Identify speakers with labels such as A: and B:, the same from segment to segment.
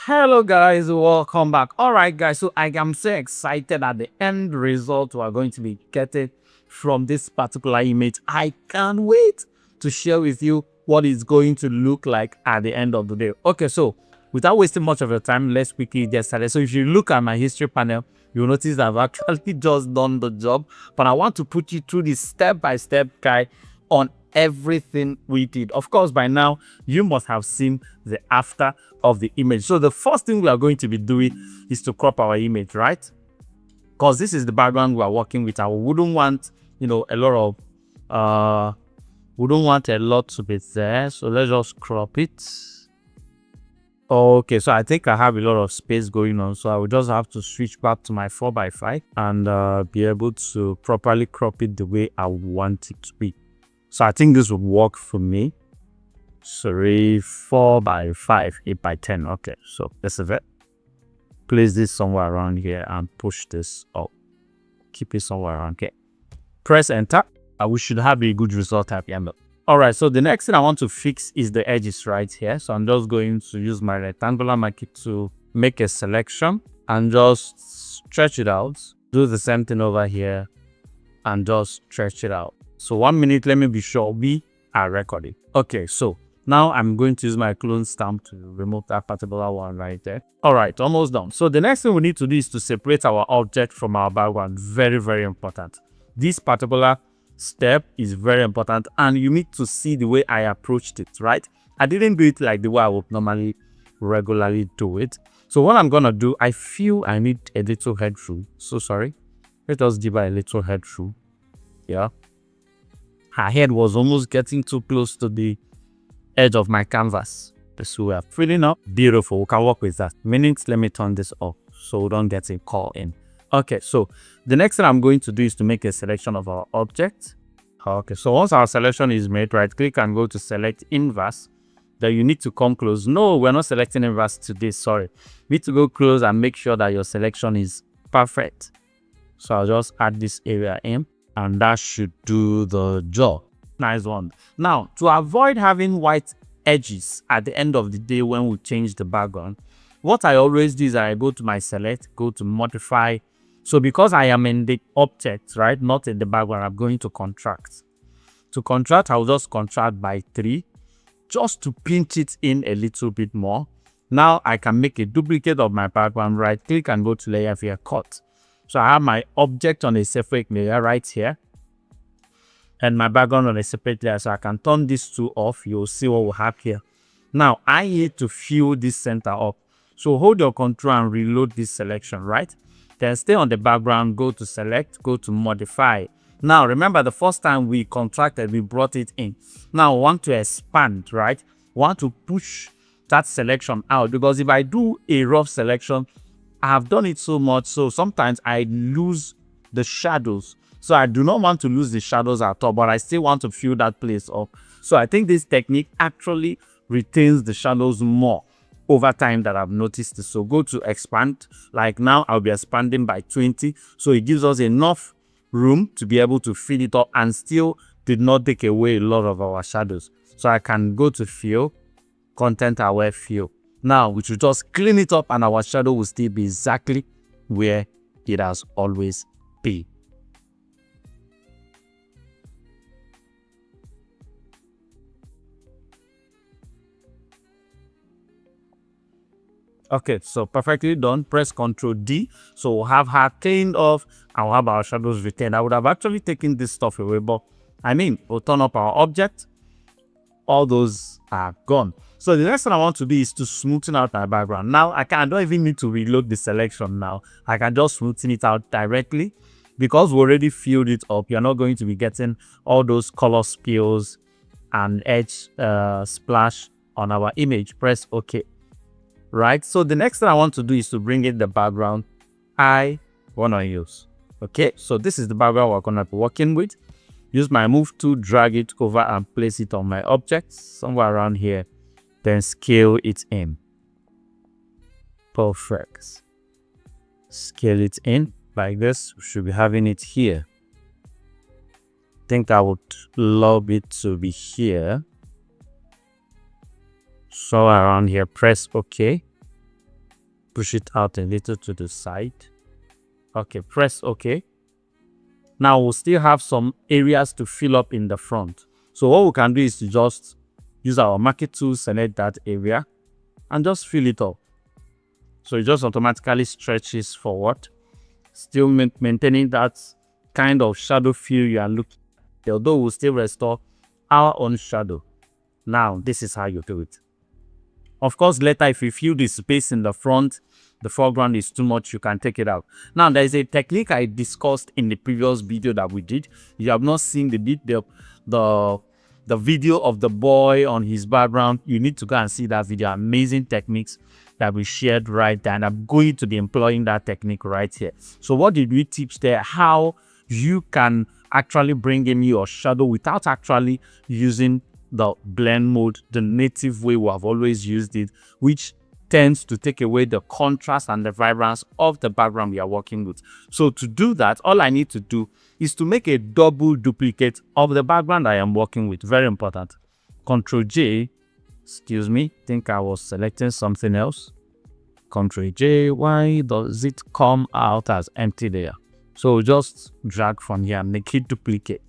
A: Hello guys, welcome back. All right guys, so I am so excited at the end result we are going to be getting from this particular image. I can't wait to share with you what it's going to look like at the end of the day. Okay, so without wasting much of your time, let's quickly get started. So if you look at my history panel, you'll notice that I've actually just done the job, but I want to put you through the step-by-step guide on everything we did. Of course, by now you must have seen the after of the image. So the first thing we are going to be doing is to crop our image, right? Because this is the background we are working with. I wouldn't want, a lot of wouldn't want a lot to be there. So let's just crop it. Okay, so I think I have a lot of space going on, so I will just have to switch back to my 4x5 and be able to properly crop it the way I want it to be. So I think this would work for me. Sorry, 4x5, 8x10. Okay, so this is it. Place this somewhere around here and push this up. Keep it somewhere around here. Press enter. We should have a good result at the end. All right, so the next thing I want to fix is the edges right here. So I'm just going to use my rectangular marker to make a selection and just stretch it out. Do the same thing over here and just stretch it out. So 1 minute, let me be sure we are recording. Okay, so now I'm going to use my clone stamp to remove that particular one right there. All right, almost done. So the next thing we need to do is to separate our object from our background. Very, very important. This particular step is very important, and you need to see the way I approached it, right? I didn't do it like the way I would normally regularly do it. So what I'm gonna do, I feel I need a little head through. So sorry. Let us give her a little head through. Yeah. Her head was almost getting too close to the edge of my canvas. So we are filling up. Beautiful. We can work with that. Minutes, let me turn this off so we don't get a call in. Okay, so the next thing I'm going to do is to make a selection of our object. Okay, so once our selection is made, right click and go to select inverse. Then you need to come close. No, we're not selecting inverse today, sorry. You need to go close and make sure that your selection is perfect. So I'll just add this area in and that should do the job. Nice one. Now, to avoid having white edges at the end of the day when we change the background, what I always do is I go to my select, go to modify. So because I am in the object, right, not in the background, I'm going to contract. To contract, I'll just contract by 3, just to pinch it in a little bit more. Now I can make a duplicate of my background, right click and go to layer via cut. So I have my object on a separate layer right here and my background on a separate layer. So I can turn these two off. You'll see what we have here. Now I need to fill this center up. So hold your control and reload this selection, right? Then stay on the background, go to select, go to modify. Now remember the first time we contracted, we brought it in. Now we want to expand, right? We want to push that selection out, because if I do a rough selection, I have done it so much, so sometimes I lose the shadows. So I do not want to lose the shadows at all, but I still want to fill that place up. So I think this technique actually retains the shadows more over time that I've noticed. So go to expand. Like now I'll be expanding by 20. So it gives us enough room to be able to fill it up and still did not take away a lot of our shadows. So I can go to fill, content aware fill. Now we should just clean it up and our shadow will still be exactly where it has always been. Okay, so perfectly done. Press Ctrl D. So we'll have her cleaned off and we'll have our shadows retained. I would have actually taken this stuff away, but I mean, we'll turn up our object. All those are gone. So the next thing I want to do is to smoothen out my background. Now I don't even need to reload the selection now. I can just smoothen it out directly because we already filled it up. You're not going to be getting all those color spills and edge splash on our image. Press OK. Right, so the next thing I want to do is to bring in the background I want to use. Okay, so this is the background we're going to be working with. Use my move tool, drag it over and place it on my object somewhere around here, then scale it in. Perfect. Scale it in like this. We should be having it here. I think I would love it to be here. So around here, press OK. push it out a little to the side. Okay, press OK. Now we'll still have some areas to fill up in the front. So what we can do is to just use our marquee tool, select that area, and just fill it up. So it just automatically stretches forward, still maintaining that kind of shadow feel you are looking at, although we'll still restore our own shadow. Now, this is how you do it. Of course, later, if you feel the space in the front, the foreground is too much, you can take it out. Now, there is a technique I discussed in the previous video that we did. You have not seen the video of the boy on his background. You need to go and see that video. Amazing techniques that we shared right there. And I'm going to be employing that technique right here. So what did we teach there? How you can actually bring in your shadow without actually using the blend mode, the native way we have always used it, which tends to take away the contrast and the vibrance of the background we are working with. So to do that, all I need to do is to make a double duplicate of the background I am working with. Very important. Ctrl J, excuse me, think I was selecting something else. Ctrl J, why does it come out as empty there? So just drag from here and make it duplicate.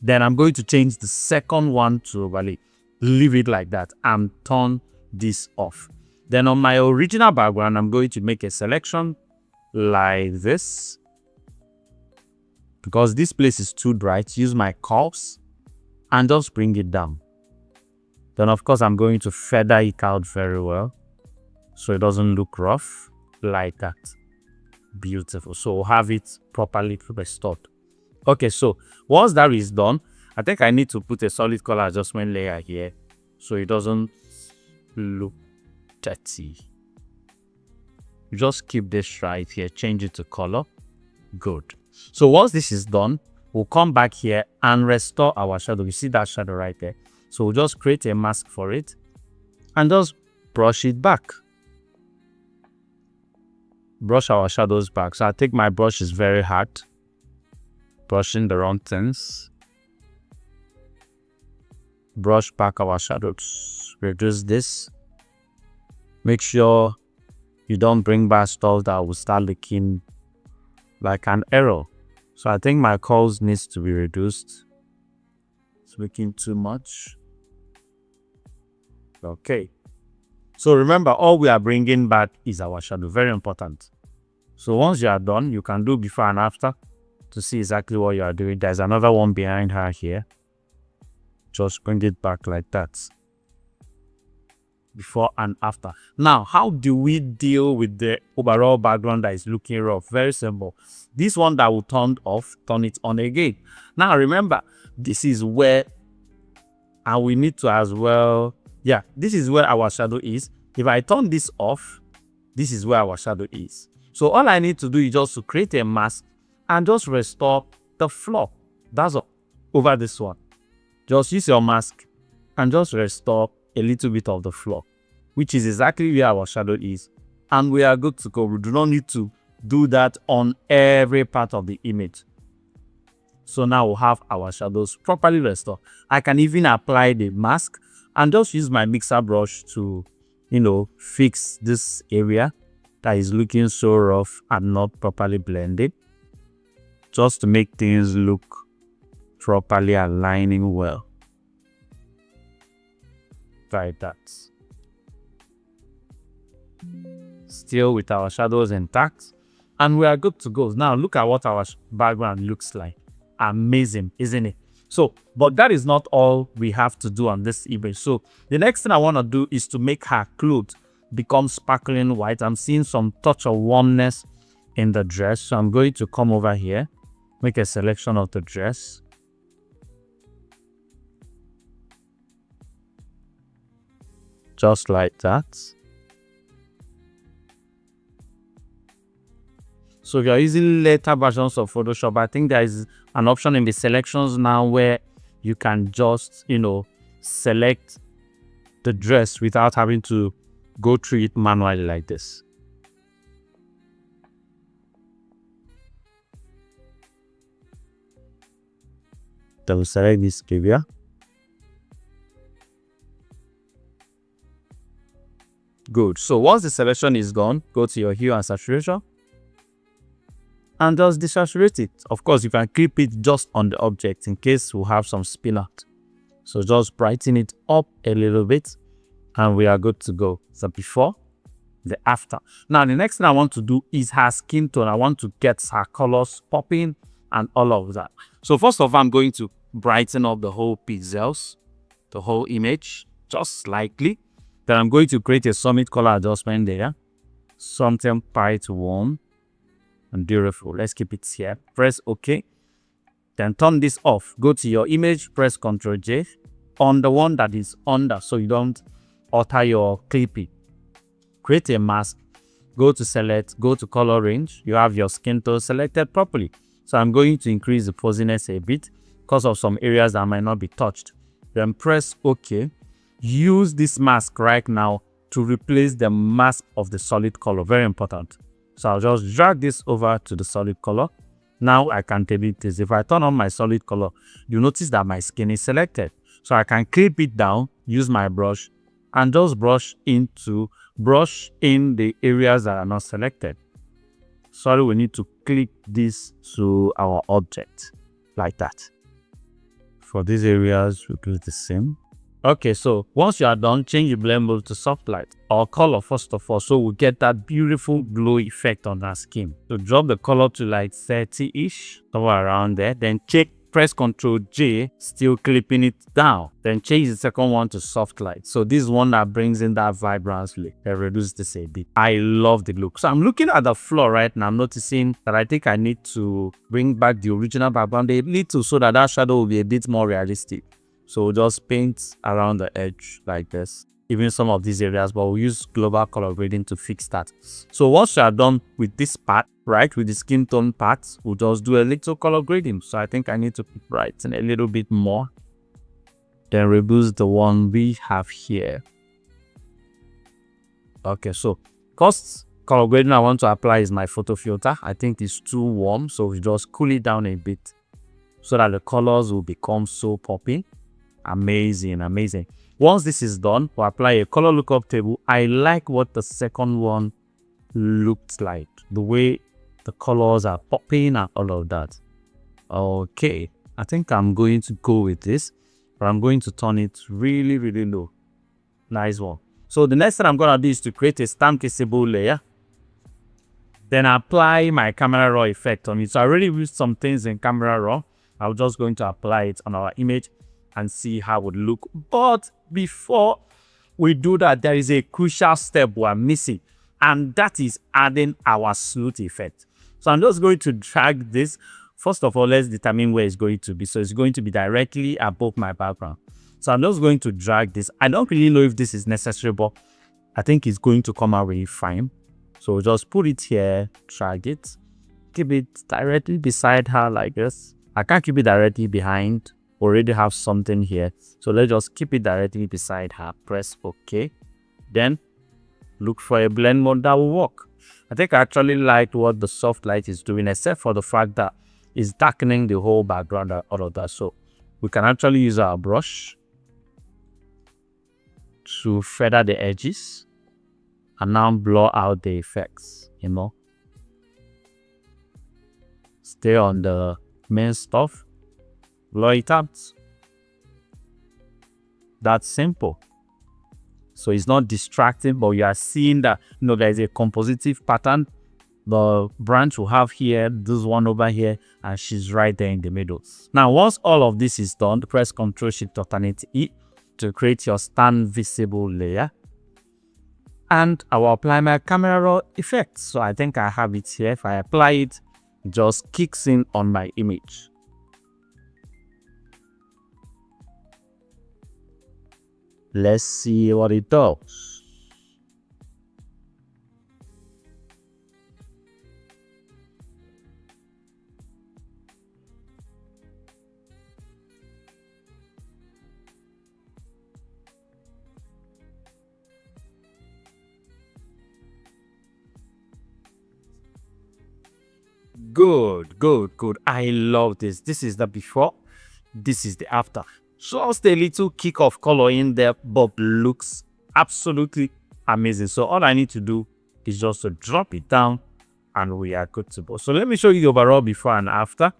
A: Then I'm going to change the second one to overlay. Leave it like that and turn this off. Then on my original background, I'm going to make a selection like this. Because this place is too bright, use my curves and just bring it down. Then of course, I'm going to feather it out very well so it doesn't look rough like that. Beautiful. So we'll have it properly restored. Okay, so once that is done, I think I need to put a solid color adjustment layer here so it doesn't look dirty. Just keep this right here, change it to color. Good. So once this is done, we'll come back here and restore our shadow. You see that shadow right there? So we'll just create a mask for it and just brush it back. Brush our shadows back. So I think my brush is very hard. Brushing the wrong things. Brush back our shadows. Reduce this. Make sure you don't bring back stuff that will start looking like an error. So I think my curls needs to be reduced. It's looking too much. Okay. So remember, all we are bringing back is our shadow. Very important. So once you are done, you can do before and after to see exactly what you are doing. There's another one behind her here. Just bring it back like that. Before and after. Now, how do we deal with the overall background that is looking rough? Very simple. This one that will turn off, turn it on again. Now, remember, this is where, and we need to as well, yeah, this is where our shadow is. If I turn this off, this is where our shadow is. So all I need to do is just to create a mask and just restore the floor. That's all. Over this one. Just use your mask and just restore a little bit of the floor, which is exactly where our shadow is. And we are good to go. We do not need to do that on every part of the image. So now we'll have our shadows properly restored. I can even apply the mask and just use my mixer brush to, fix this area that is looking so rough and not properly blended. Just to make things look properly aligning well. Like that. Still with our shadows intact. And we are good to go. Now look at what our background looks like. Amazing, isn't it? So, but that is not all we have to do on this image. So the next thing I want to do is to make her clothes become sparkling white. I'm seeing some touch of warmness in the dress. So I'm going to come over here, make a selection of the dress. Just like that. So if you're using later versions of Photoshop, I think there is an option in the selections now where you can just, select the dress without having to go through it manually like this. Then we'll select this area. Good. So once the selection is gone, go to your hue and saturation and just desaturate it. Of course, you can keep it just on the object in case we have some spill out. So just brighten it up a little bit and we are good to go. So before, the after. Now, the next thing I want to do is her skin tone. I want to get her colors popping and all of that. So first of all, I'm going to brighten up the whole pixels, the whole image, just slightly. Then I'm going to create a summit color adjustment there. Something bright, warm, and beautiful. Let's keep it here. Press OK. Then turn this off. Go to your image, press Ctrl J on the one that is under so you don't alter your clipping. Create a mask. Go to select, go to color range. You have your skin tone selected properly. So I'm going to increase the fuzziness a bit because of some areas that might not be touched. Then press OK. Use this mask right now to replace the mask of the solid color. Very important. So I'll just drag this over to the solid color. Now I can delete this. If I turn on my solid color, you notice that my skin is selected. So I can clip it down, use my brush, and just brush in the areas that are not selected. Sorry, we need to click this to our object like that. For these areas, we'll do the same. Okay, so once you are done, change the blend mode to soft light or color first of all, so we get that beautiful glow effect on our skin. So drop the color to like 30-ish, somewhere around there. Then press Ctrl J, still clipping it down. Then change the second one to soft light. So this one that brings in that vibrancy and reduce this a bit. I love the look. So I'm looking at the floor right now. I'm noticing that I think I need to bring back the original background a little so that that shadow will be a bit more realistic. So just paint around the edge like this, even some of these areas, but we'll use global color grading to fix that. So once you are done with this part, right, with the skin tone part, we'll just do a little color grading. So I think I need to brighten a little bit more. Then reduce the one we have here. Okay, so because color grading I want to apply is my photo filter. I think it's too warm, so we just cool it down a bit so that the colors will become so poppy. Amazing, amazing. Once this is done, we'll apply a color lookup table. I like what the second one looked like, the way the colors are popping and all of that. Okay, I think I'm going to go with this, but I'm going to turn it really, really low. Nice one. So the next thing I'm gonna do is to create a stamp kissable layer. Then apply my camera raw effect on it. So I already used some things in camera raw. I'm just going to apply it on our image and see how it would look. But before we do that, there is a crucial step we're missing, and that is adding our sleuth effect. So I'm just going to drag this. First of all, let's determine where it's going to be. So it's going to be directly above my background. So I'm just going to drag this. I don't really know if this is necessary, but I think it's going to come out really fine. So just put it here, drag it, keep it directly beside her like this. I can't keep it directly behind. Already have something here, so let's just keep it directly beside her. Press OK. Then look for a blend mode that will work. I think I actually liked what the soft light is doing, except for the fact that it's darkening the whole background and all of that. So we can actually use our brush to feather the edges and now blur out the effects, you know. Stay on the main stuff. Blur it out. That's simple. So it's not distracting, but you are seeing that, you know, there is a compositive pattern. The branch will have here, this one over here, and she's right there in the middle. Now, once all of this is done, press Ctrl Shift Alternate E to create your stand visible layer. And I will apply my camera raw effect. So I think I have it here. If I apply it, it just kicks in on my image. Let's see what it does. Good, good, good. I love this. This is the before. This is the after. Just a little kick of color in there, but looks absolutely amazing. So all I need to do is just to drop it down and we are good to go. So let me show you the overall before and after.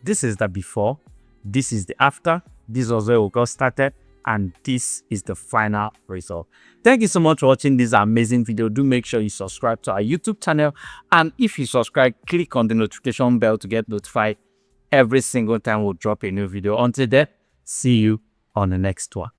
A: This is the before, this is the after, this was where we got started, and this is the final result. Thank you so much for watching this amazing video. Do make sure you subscribe to our YouTube channel, and if you subscribe, click on the notification bell to get notified every single time we'll drop a new video. Until then, see you on the next one.